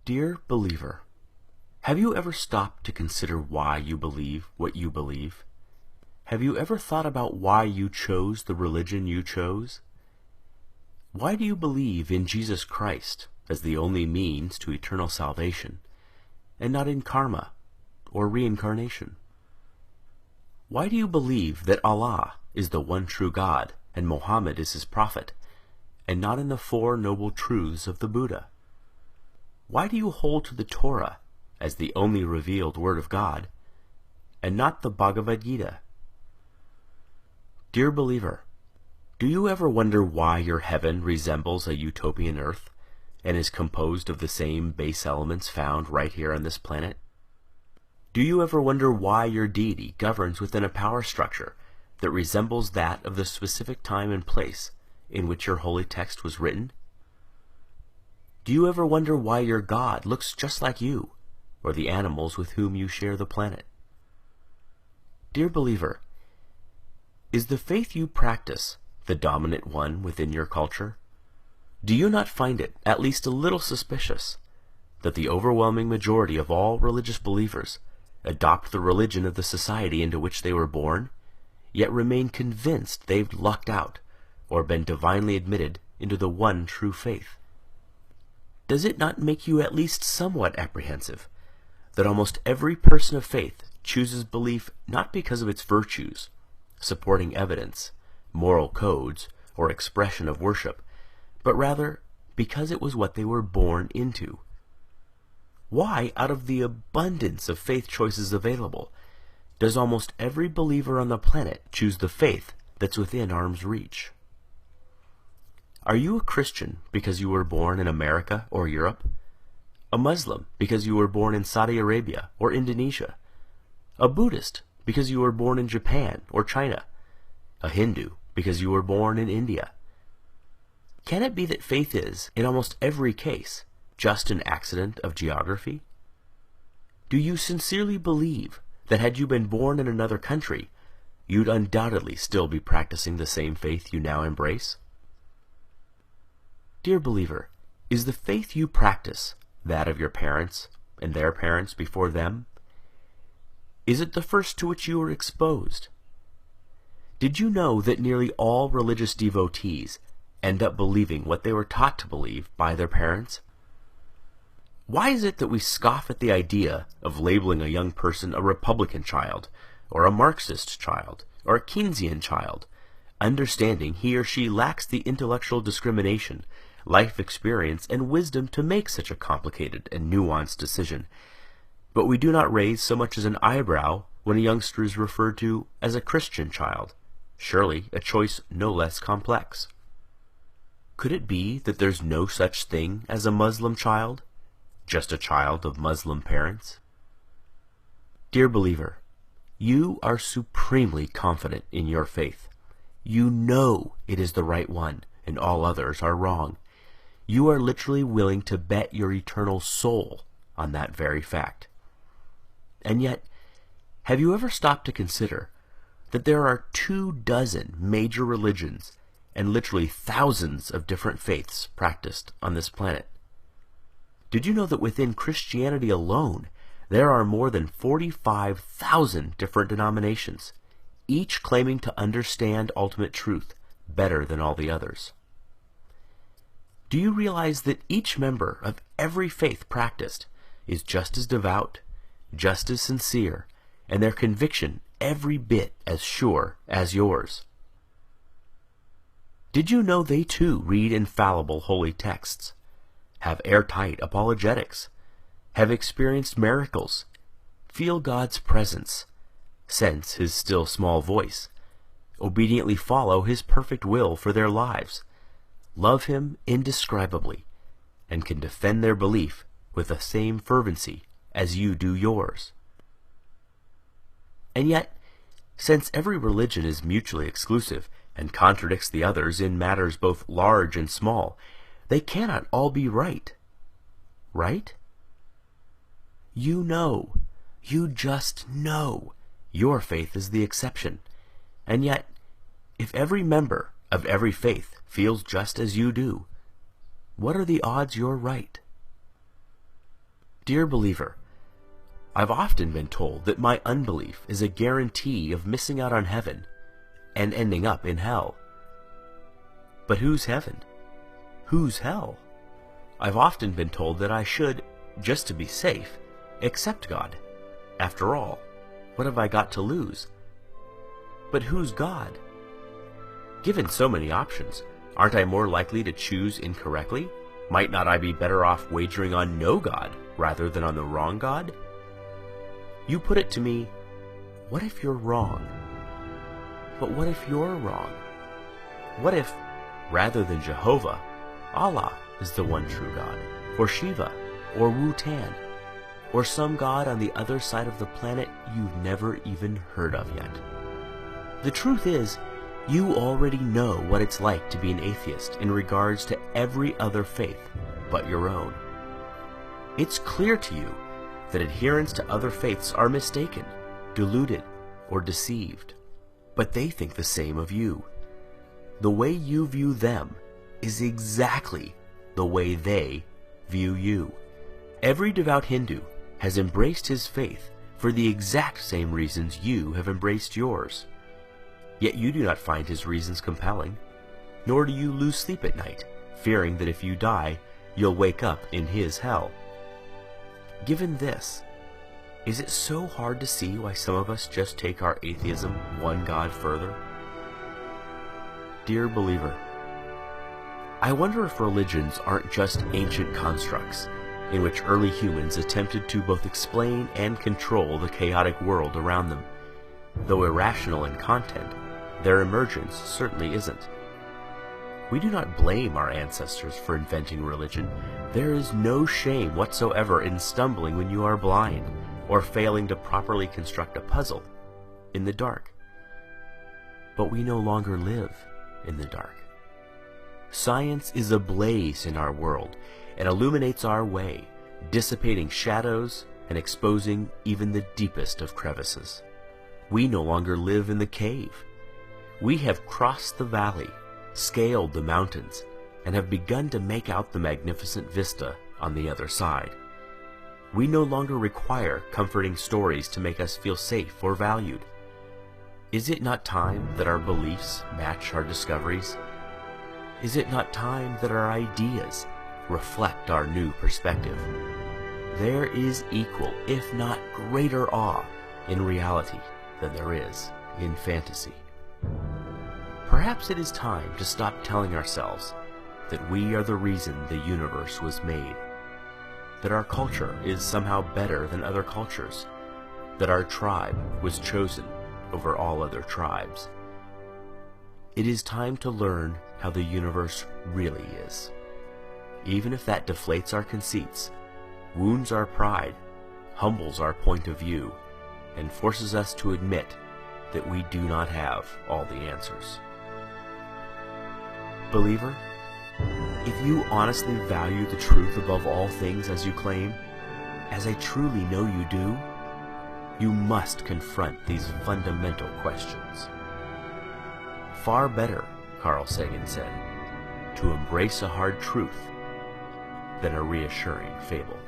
Dear believer, have you ever stopped to consider why you believe what you believe? Have you ever thought about why you chose the religion you chose? Why do you believe in Jesus Christ as the only means to eternal salvation, and not in karma or reincarnation? Why do you believe that Allah is the one true God and Muhammad is his prophet, and not in the Four Noble Truths of the Buddha? Why do you hold to the Torah as the only revealed Word of God, and not the Bhagavad Gita? Dear believer, do you ever wonder why your heaven resembles a utopian earth, and is composed of the same base elements found right here on this planet? Do you ever wonder why your deity governs within a power structure that resembles that of the specific time and place in which your holy text was written? Do you ever wonder why your God looks just like you, or the animals with whom you share the planet? Dear believer, is the faith you practice the dominant one within your culture? Do you not find it at least a little suspicious that the overwhelming majority of all religious believers adopt the religion of the society into which they were born, yet remain convinced they've lucked out or been divinely admitted into the one true faith? Does it not make you at least somewhat apprehensive that almost every person of faith chooses belief not because of its virtues, supporting evidence, moral codes, or expression of worship, but rather because it was what they were born into? Why, out of the abundance of faith choices available, does almost every believer on the planet choose the faith that's within arm's reach? Are you a Christian because you were born in America or Europe? A Muslim because you were born in Saudi Arabia or Indonesia? A Buddhist because you were born in Japan or China? A Hindu because you were born in India? Can it be that faith is, in almost every case, just an accident of geography? Do you sincerely believe that had you been born in another country, you'd undoubtedly still be practicing the same faith you now embrace? Dear believer, is the faith you practice that of your parents and their parents before them? Is it the first to which you were exposed? Did you know that nearly all religious devotees end up believing what they were taught to believe by their parents? Why is it that we scoff at the idea of labeling a young person a Republican child, or a Marxist child, or a Keynesian child, understanding he or she lacks the intellectual discrimination, life experience, and wisdom to make such a complicated and nuanced decision, but we do not raise so much as an eyebrow when a youngster is referred to as a Christian child, surely a choice no less complex? Could it be that there's no such thing as a Muslim child, just a child of Muslim parents? Dear believer, you are supremely confident in your faith. You know it is the right one, and all others are wrong. You are literally willing to bet your eternal soul on that very fact. And yet, have you ever stopped to consider that there are 24 major religions and literally thousands of different faiths practiced on this planet? Did you know that within Christianity alone, there are more than 45,000 different denominations, each claiming to understand ultimate truth better than all the others? Do you realize that each member of every faith practiced is just as devout, just as sincere, and their conviction every bit as sure as yours? Did you know they too read infallible holy texts, have airtight apologetics, have experienced miracles, feel God's presence, sense His still small voice, obediently follow His perfect will for their lives, love Him indescribably, and can defend their belief with the same fervency as you do yours? And yet, since every religion is mutually exclusive and contradicts the others in matters both large and small, they cannot all be right. Right? You know, you just know, your faith is the exception. And yet, if every member of every faith feels just as you do, what are the odds you're right? Dear believer, I've often been told that my unbelief is a guarantee of missing out on heaven and ending up in hell. But who's heaven? Who's hell? I've often been told that I should, just to be safe, accept God. After all, what have I got to lose? But who's God? Given so many options, aren't I more likely to choose incorrectly? Might not I be better off wagering on no God rather than on the wrong God? You put it to me, what if you're wrong? But what if you're wrong? What if, rather than Jehovah, Allah is the one true God, or Shiva, or Wu-Tan, or some god on the other side of the planet you've never even heard of yet? The truth is, you already know what it's like to be an atheist in regards to every other faith but your own. It's clear to you that adherents to other faiths are mistaken, deluded, or deceived, but they think the same of you. The way you view them is exactly the way they view you. Every devout Hindu has embraced his faith for the exact same reasons you have embraced yours. Yet you do not find his reasons compelling, nor do you lose sleep at night, fearing that if you die, you'll wake up in his hell. Given this, is it so hard to see why some of us just take our atheism one God further? Dear believer, I wonder if religions aren't just ancient constructs in which early humans attempted to both explain and control the chaotic world around them. Though irrational in content, their emergence certainly isn't. We do not blame our ancestors for inventing religion. There is no shame whatsoever in stumbling when you are blind, or failing to properly construct a puzzle in the dark. But we no longer live in the dark. Science is ablaze in our world and illuminates our way, dissipating shadows and exposing even the deepest of crevices. We no longer live in the cave. We have crossed the valley, scaled the mountains, and have begun to make out the magnificent vista on the other side. We no longer require comforting stories to make us feel safe or valued. Is it not time that our beliefs match our discoveries? Is it not time that our ideas reflect our new perspective? There is equal, if not greater awe in reality than there is in fantasy. Perhaps it is time to stop telling ourselves that we are the reason the universe was made, that our culture is somehow better than other cultures, that our tribe was chosen over all other tribes. It is time to learn how the universe really is, even if that deflates our conceits, wounds our pride, humbles our point of view, and forces us to admit that we do not have all the answers. Believer, if you honestly value the truth above all things as you claim, as I truly know you do, you must confront these fundamental questions. Far better, Carl Sagan said, to embrace a hard truth than a reassuring fable.